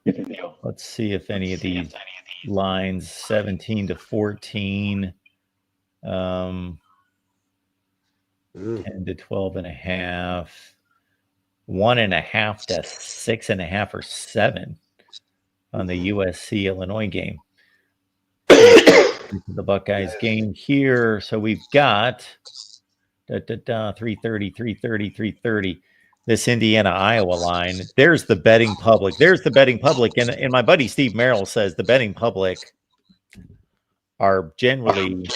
[SPEAKER 1] Let's see if any of these lines 17 to 14, 10 to 12.5, 1.5 to 6.5 or 7 on the USC Illinois game. The Buckeyes game here. So we've got 330. This Indiana-Iowa line. There's the betting public. And my buddy Steve Merrill says the betting public are generally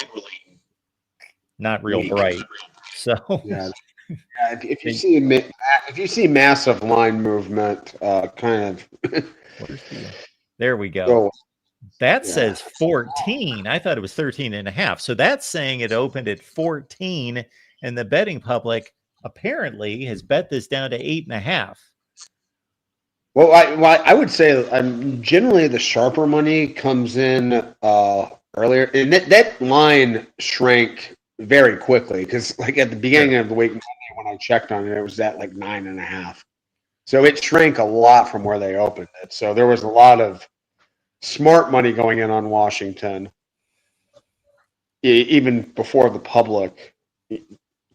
[SPEAKER 1] not real bright. So
[SPEAKER 4] yeah. If you see massive line movement, kind of.
[SPEAKER 1] There we go. That says 14. I thought it was 13.5. So that's saying it opened at 14, and the betting public apparently has bet this down to 8.5.
[SPEAKER 4] Well, I would say generally the sharper money comes in earlier, and that line shrank very quickly because, like at the beginning of the week when I checked on it, it was at like 9.5. So it shrank a lot from where they opened it. So there was a lot of smart money going in on Washington, even before the public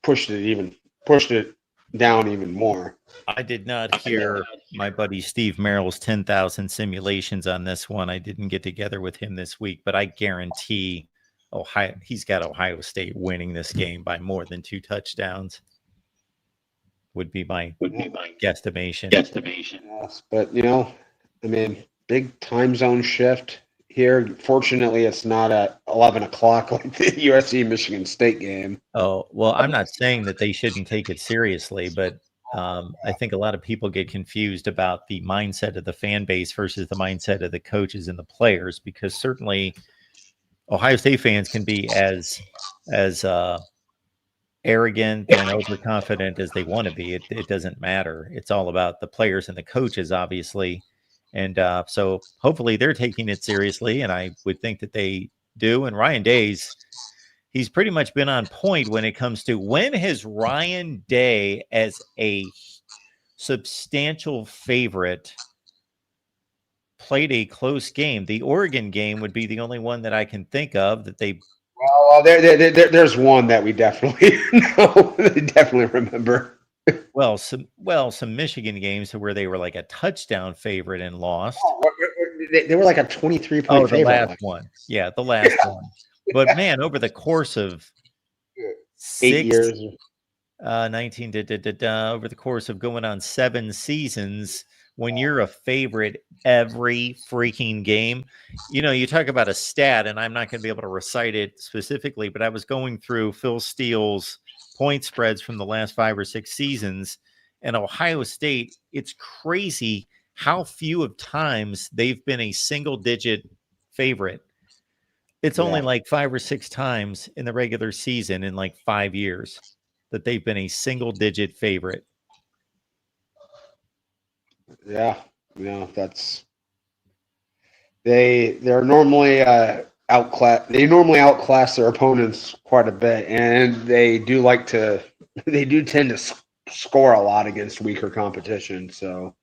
[SPEAKER 4] pushed it down even more.
[SPEAKER 1] I did not hear my buddy Steve Merrill's 10,000 simulations on this one. I didn't get together with him this week, but I guarantee he's got Ohio State winning this game by more than 2 touchdowns. Would be my guesstimation.
[SPEAKER 4] Yes, but I mean, big time zone shift here. Fortunately, it's not at 11 o'clock like the USC Michigan State game.
[SPEAKER 1] Oh, well, I'm not saying that they shouldn't take it seriously, but I think a lot of people get confused about the mindset of the fan base versus the mindset of the coaches and the players, because certainly Ohio State fans can be as arrogant and overconfident as they want to be. It doesn't matter. It's all about the players and the coaches, obviously. And so hopefully they're taking it seriously, and I would think that they do. And Ryan Day's, he's pretty much been on point when it comes to, when has Ryan Day as a substantial favorite played a close game? The Oregon game would be the only one that I can think of that they.
[SPEAKER 4] Well, there's one that we definitely know, definitely remember.
[SPEAKER 1] Well, some Michigan games where they were like a touchdown favorite and lost.
[SPEAKER 4] They were like a 23-point
[SPEAKER 1] the
[SPEAKER 4] favorite.
[SPEAKER 1] last one. Yeah, the last one. But man, over the course of
[SPEAKER 4] 8 years,
[SPEAKER 1] 19 over the course of going on 7 seasons, when you're a favorite every freaking game, you talk about a stat, and I'm not going to be able to recite it specifically, but I was going through Phil Steele's point spreads from the last 5 or 6 seasons, and Ohio State, it's crazy how few of times they've been a single digit favorite. It's only like 5 or 6 times in the regular season in like 5 years that they've been a single digit favorite.
[SPEAKER 4] Yeah, that's they're normally outclass their opponents quite a bit, and they do tend to score a lot against weaker competition. So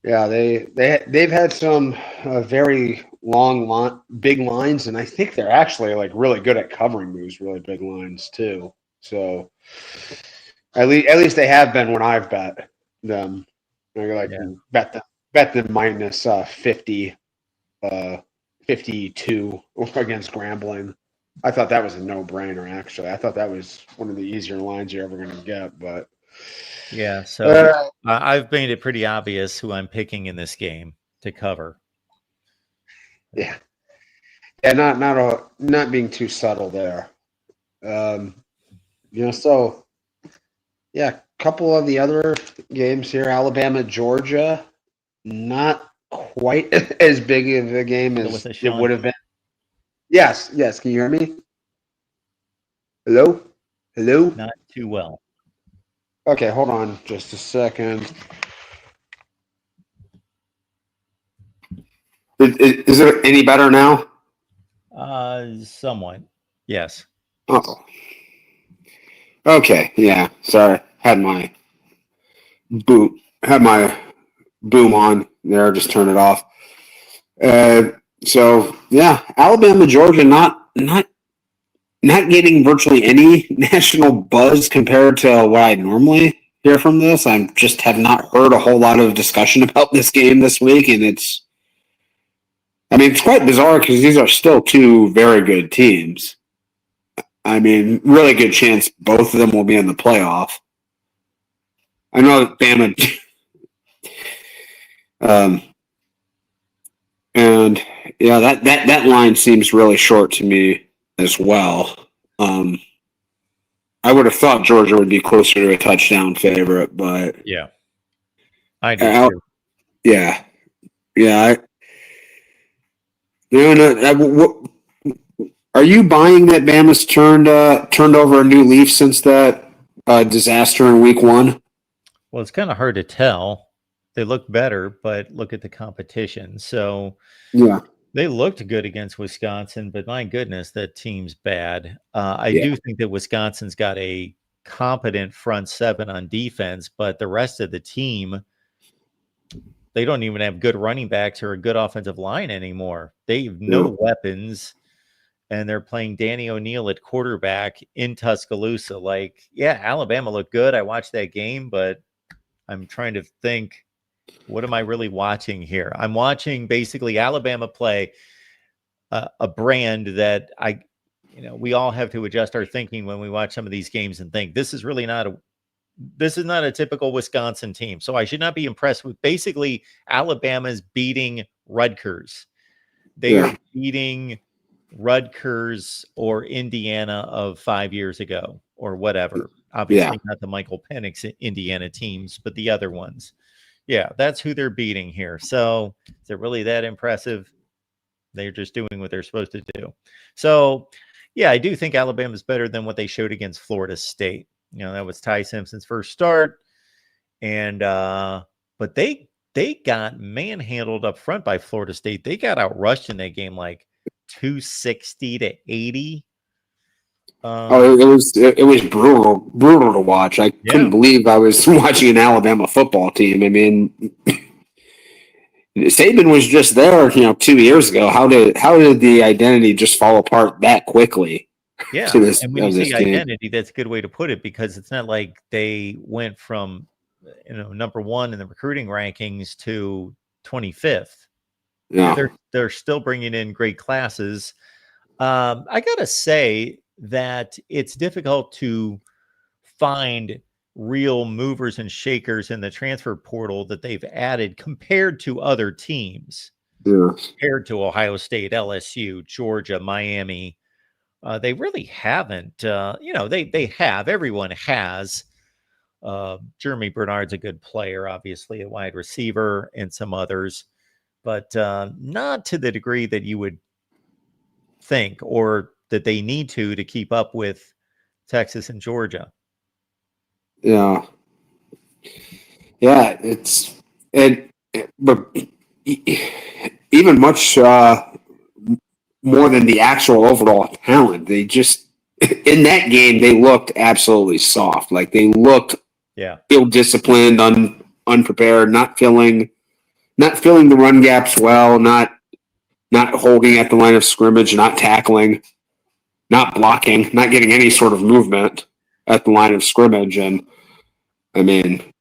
[SPEAKER 4] yeah, they've had some very long big lines, and I think they're actually like really good at covering those really big lines too. So at least they have been when I've bet them. Bet them minus 50, 52 against Grambling. I thought that was a no-brainer, actually. I thought that was one of the easier lines you're ever going to get. But
[SPEAKER 1] yeah, so I've made it pretty obvious who I'm picking in this game to cover.
[SPEAKER 4] Yeah, not being too subtle there. So yeah, a couple of the other games here, Alabama, Georgia, not quite as big of a game as it would have been. Yes. Can you hear me? Hello?
[SPEAKER 1] Not too well.
[SPEAKER 4] Okay, hold on just a second. Is it any better now?
[SPEAKER 1] Somewhat. Yes.
[SPEAKER 4] Oh. Okay. Yeah. Sorry. Had my boom on there. Just turn it off. So yeah, Alabama, Georgia, not getting virtually any national buzz compared to what I normally hear from this. I just have not heard a whole lot of discussion about this game this week, and it's quite bizarre because these are still 2 very good teams. Really good chance both of them will be in the playoff. I know that Bama, and yeah, that line seems really short to me as well. I would have thought Georgia would be closer to a touchdown favorite, but
[SPEAKER 1] yeah, I do too.
[SPEAKER 4] Yeah. Are you buying that Bama's turned over a new leaf since that disaster in week 1?
[SPEAKER 1] Well, it's kind of hard to tell. They look better, but look at the competition. So
[SPEAKER 4] yeah,
[SPEAKER 1] they looked good against Wisconsin, but my goodness, that team's bad. I do think that Wisconsin's got a competent front 7 on defense, but the rest of the team, they don't even have good running backs or a good offensive line anymore. They have no weapons, and they're playing Danny O'Neal at quarterback in Tuscaloosa. Like, yeah, Alabama looked good. I watched that game, but I'm trying to think, what am I really watching here? I'm watching basically Alabama play a brand that we all have to adjust our thinking when we watch some of these games and think this is not a typical Wisconsin team. So I should not be impressed with basically Alabama's beating Rutgers. They are beating Rutgers or Indiana of 5 years ago or whatever. Obviously not the Michael Penix Indiana teams, but the other ones. Yeah, that's who they're beating here. So is it really that impressive? They're just doing what they're supposed to do. So yeah, I do think Alabama's better than what they showed against Florida State. That was Ty Simpson's first start. And but they they got manhandled up front by Florida State. They got outrushed in that game like 260-80.
[SPEAKER 4] It was brutal to watch. I couldn't believe I was watching an Alabama football team. I mean, Saban was just there, 2 years ago. How did the identity just fall apart that quickly?
[SPEAKER 1] Yeah, and when you say identity, that's a good way to put it, because it's not like they went from number 1 in the recruiting rankings to 25th.
[SPEAKER 4] Yeah,
[SPEAKER 1] they're still bringing in great classes. I gotta say that it's difficult to find real movers and shakers in the transfer portal that they've added compared to other teams.
[SPEAKER 4] Yeah.
[SPEAKER 1] Compared to Ohio State, LSU, Georgia, Miami. They really haven't. They have. Everyone has. Jeremy Bernard's a good player, obviously, a wide receiver, and some others, but not to the degree that you would think, or that they need to keep up with Texas and Georgia.
[SPEAKER 4] Yeah. Yeah, but even much more than the actual overall talent, they just, in that game, they looked absolutely soft. Like, they looked ill-disciplined, unprepared, not filling the run gaps well, not holding at the line of scrimmage, not tackling, not blocking, not getting any sort of movement at the line of scrimmage. And I mean,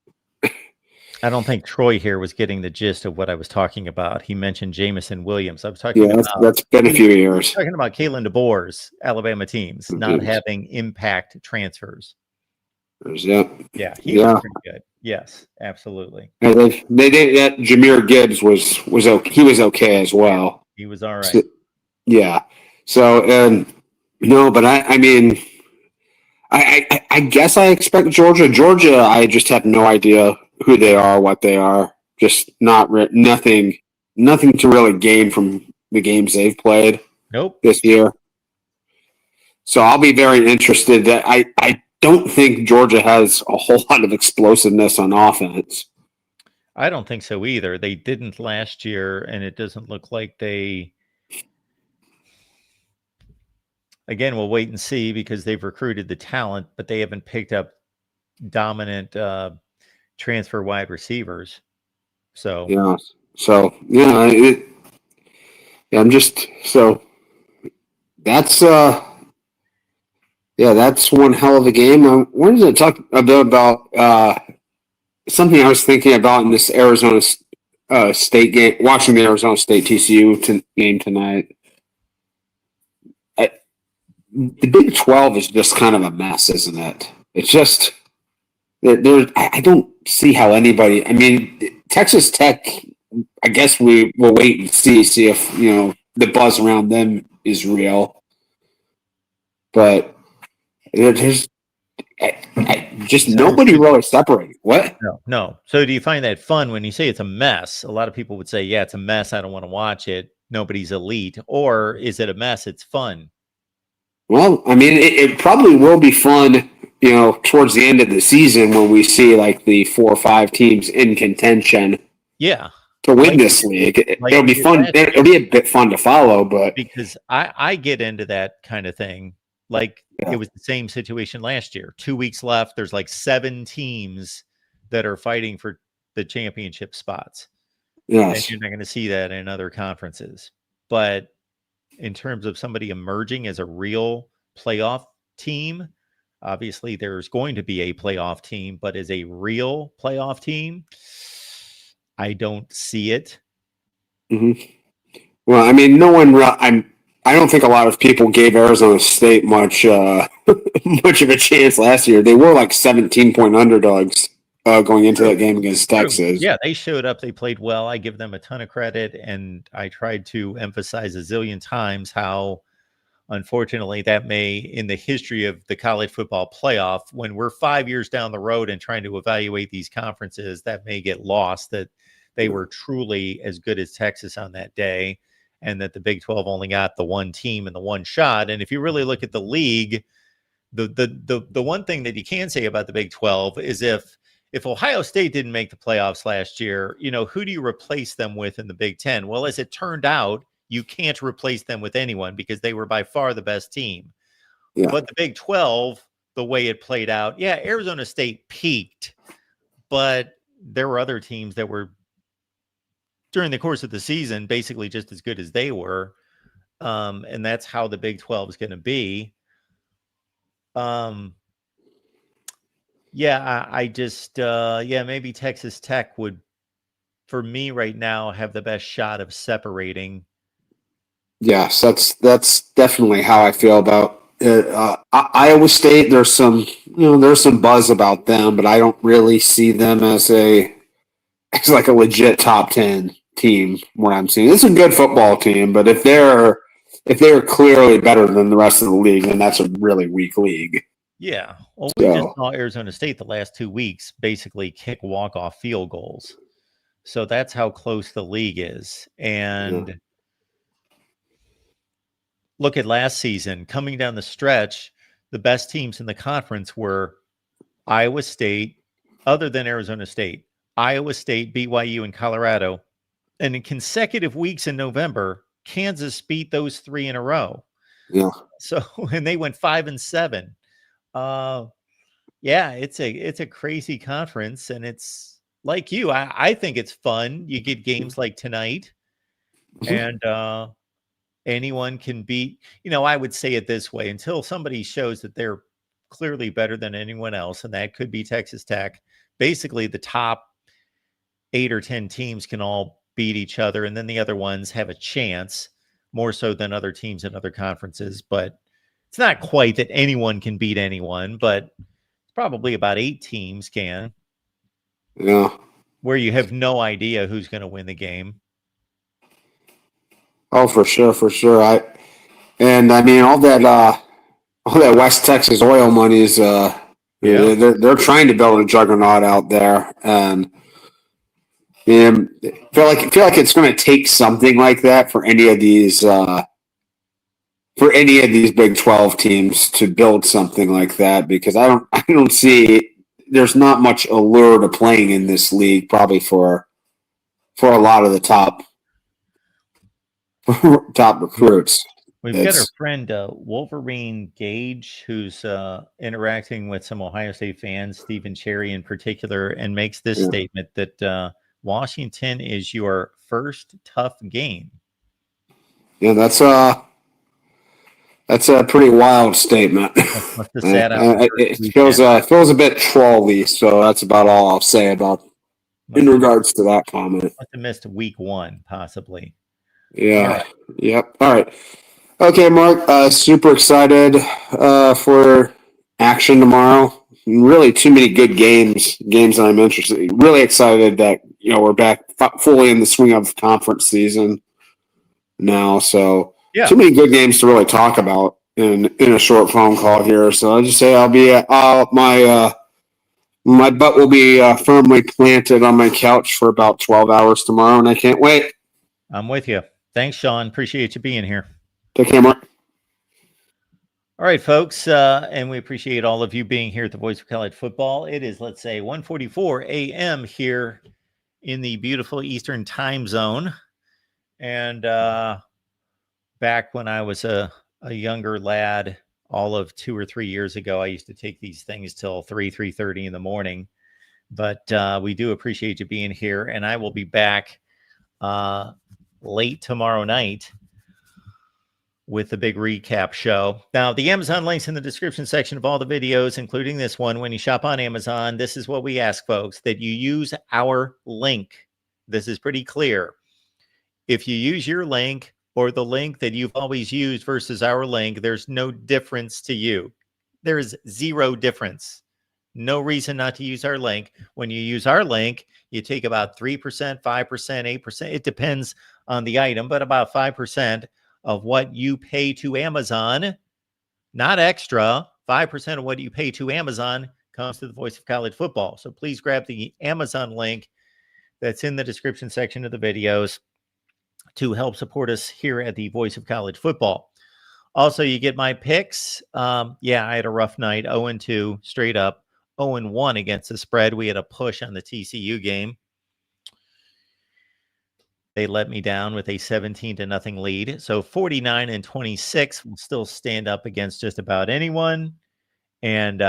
[SPEAKER 1] I don't think Troy here was getting the gist of what I was talking about. He mentioned Jamison Williams. I was talking about
[SPEAKER 4] that's been a few years.
[SPEAKER 1] Talking about Kalen DeBoer's Alabama teams not having impact transfers.
[SPEAKER 4] Yeah,
[SPEAKER 1] he was pretty good. Yes, absolutely.
[SPEAKER 4] And they did that. Jahmyr Gibbs was okay. He was okay as well.
[SPEAKER 1] He was all right.
[SPEAKER 4] So, yeah. So no, but I mean, I guess I expect Georgia. I just have no idea who they are, what they are. Just nothing to really gain from the games they've played.
[SPEAKER 1] Nope.
[SPEAKER 4] This year. So I'll be very interested. I don't think Georgia has a whole lot of explosiveness on offense.
[SPEAKER 1] I don't think so either. They didn't last year, and it doesn't look like they. Again, we'll wait and see, because they've recruited the talent, but they haven't picked up dominant transfer wide receivers. So
[SPEAKER 4] yeah. So I'm just so that's that's one hell of a game. I wanted to talk a bit about something I was thinking about in this Arizona State game, watching the Arizona State-TCU game tonight. The Big 12 is just kind of a mess, isn't it? It's just I don't see how anybody. I mean, Texas Tech. I guess we will wait and see if the buzz around them is real. But there's just nobody really separating. What?
[SPEAKER 1] No. So do you find that fun when you say it's a mess? A lot of people would say, "Yeah, it's a mess. I don't want to watch it. Nobody's elite." Or is it a mess? It's fun.
[SPEAKER 4] Well, I mean, it probably will be fun, towards the end of the season when we see like the 4 or 5 teams in contention.
[SPEAKER 1] Yeah.
[SPEAKER 4] To win this league. It'll be fun. It'll be a bit fun to follow, but
[SPEAKER 1] because I get into that kind of thing. Like it was the same situation last year. 2 weeks left. There's like 7 teams that are fighting for the championship spots.
[SPEAKER 4] Yes.
[SPEAKER 1] And you're not going to see that in other conferences. But in terms of somebody emerging as a real playoff team, obviously there's going to be a playoff team, but as a real playoff team, I don't see it.
[SPEAKER 4] Mm-hmm. Well, I mean, no one. I don't think a lot of people gave Arizona State much of a chance last year. They were like 17-point underdogs going into that game against Texas.
[SPEAKER 1] Yeah, they showed up. They played well. I give them a ton of credit, and I tried to emphasize a zillion times how, unfortunately, that may, in the history of the college football playoff, when we're 5 years down the road and trying to evaluate these conferences, that may get lost, that they were truly as good as Texas on that day, and that the Big 12 only got the one team and the one shot. And if you really look at the league, the one thing that you can say about the Big 12 is if if Ohio State didn't make the playoffs last year, who do you replace them with in the Big Ten? Well, as it turned out, you can't replace them with anyone because they were by far the best team.
[SPEAKER 4] Yeah.
[SPEAKER 1] But the Big 12, the way it played out, Arizona State peaked, but there were other teams that were during the course of the season basically just as good as they were. And that's how the Big 12 is going to be. I just maybe Texas Tech would, for me right now, have the best shot of separating.
[SPEAKER 4] Yes, that's definitely how I feel about Iowa State. There's some buzz about them, but I don't really see them as like a legit top 10 team. What I'm seeing, it's a good football team, but if they're clearly better than the rest of the league, then that's a really weak league.
[SPEAKER 1] Yeah. Well, we just saw Arizona State the last 2 weeks basically kick walk-off field goals. So that's how close the league is. And look at last season. Coming down the stretch, the best teams in the conference were Iowa State, other than Arizona State, Iowa State, BYU, and Colorado. And in consecutive weeks in November, Kansas beat those 3 in a row.
[SPEAKER 4] Yeah.
[SPEAKER 1] So, and they went 5-7. It's a crazy conference, and it's like you. I think it's fun. You get games like tonight, and anyone can beat. I would say it this way: until somebody shows that they're clearly better than anyone else, and that could be Texas Tech. Basically, the top 8 or 10 teams can all beat each other, and then the other ones have a chance, more so than other teams in other conferences, but. It's not quite that anyone can beat anyone, but probably about 8 teams can.
[SPEAKER 4] Yeah.
[SPEAKER 1] Where you have no idea who's going to win the game.
[SPEAKER 4] Oh, for sure. I mean, all that West Texas oil money is, they're trying to build a juggernaut out there, and I feel like it's going to take something like that for any of these. For any of these Big 12 teams to build something like that, because I don't see there's not much allure to playing in this league, probably for a lot of the top recruits.
[SPEAKER 1] We've got our friend Wolverine Gage, who's interacting with some Ohio State fans, Stephen Cherry in particular, and makes this statement that Washington is your first tough game.
[SPEAKER 4] Yeah, that's a pretty wild statement. It feels a bit trolly, so that's about all I'll say about in regards to that comment.
[SPEAKER 1] Must have missed week 1, possibly.
[SPEAKER 4] Yeah. Right. Yep. All right. Okay, Mark. Super excited for action tomorrow. Really, too many good games that I'm interested. Really excited that we're back fully in the swing of conference season now. So. Yeah. Too many good games to really talk about in a short phone call here. So I'll just say I'll be my butt will be firmly planted on my couch for about 12 hours tomorrow, and I can't wait.
[SPEAKER 1] I'm with you. Thanks, Sean. Appreciate you being here.
[SPEAKER 4] Take care, Mark.
[SPEAKER 1] All right, folks, and we appreciate all of you being here at the Voice of College Football. It is, let's say, 1:44 a.m. here in the beautiful Eastern Time Zone, and back when I was a younger lad, all of 2 or 3 years ago, I used to take these things till 3:30 in the morning. But we do appreciate you being here, and I will be back late tomorrow night with the big recap show. Now, the Amazon links in the description section of all the videos, including this one. When you shop on Amazon, this is what we ask, folks, that you use our link. This is pretty clear. If you use your link, or the link that you've always used versus our link, there's no difference to you. There is zero difference. No reason not to use our link. When you use our link, you take about 3%, 5%, 8%. It depends on the item, but about 5% of what you pay to Amazon, not extra. 5% of what you pay to Amazon comes to the Voice of College Football. So please grab the Amazon link that's in the description section of the videos to help support us here at the Voice of College Football. Also, you get my picks. I had a rough night, 0-2, straight up, 0-1 against the spread. We had a push on the TCU game. They let me down with a 17-0 lead. So 49-26 will still stand up against just about anyone. And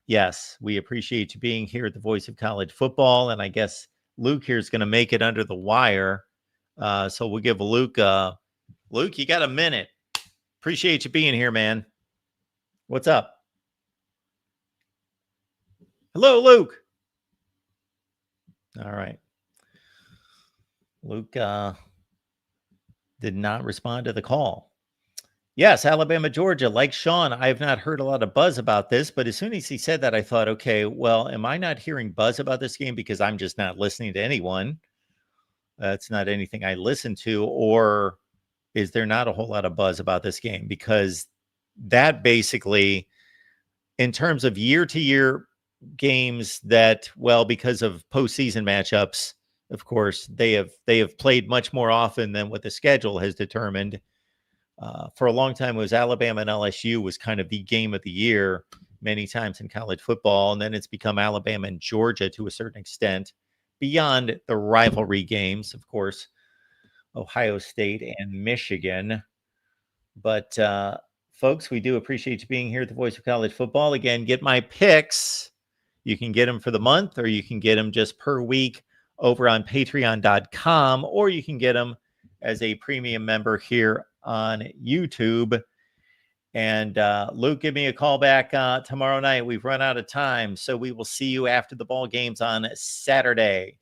[SPEAKER 1] yes, we appreciate you being here at the Voice of College Football. And I guess Luke here is going to make it under the wire. So we'll give Luke, Luke, you got a minute. Appreciate you being here, man. What's up? Hello, Luke. All right. Luke did not respond to the call. Yes, Alabama, Georgia. Like Sean, I have not heard a lot of buzz about this, but as soon as he said that, I thought, okay, well, am I not hearing buzz about this game because I'm just not listening to anyone? That's not anything I listen to, or is there not a whole lot of buzz about this game? Because that basically, in terms of year-to-year games that, well, because of postseason matchups, of course, they have played much more often than what the schedule has determined. For a long time, it was Alabama and LSU was kind of the game of the year many times in college football, and then it's become Alabama and Georgia to a certain extent, beyond the rivalry games, of course, Ohio State and Michigan. But folks, we do appreciate you being here at the Voice of College Football. Again, get my picks. You can get them for the month, or you can get them just per week over on patreon.com, or you can get them as a premium member here on YouTube. And Luke, give me a call back tomorrow night. We've run out of time, so we will see you after the ball games on Saturday.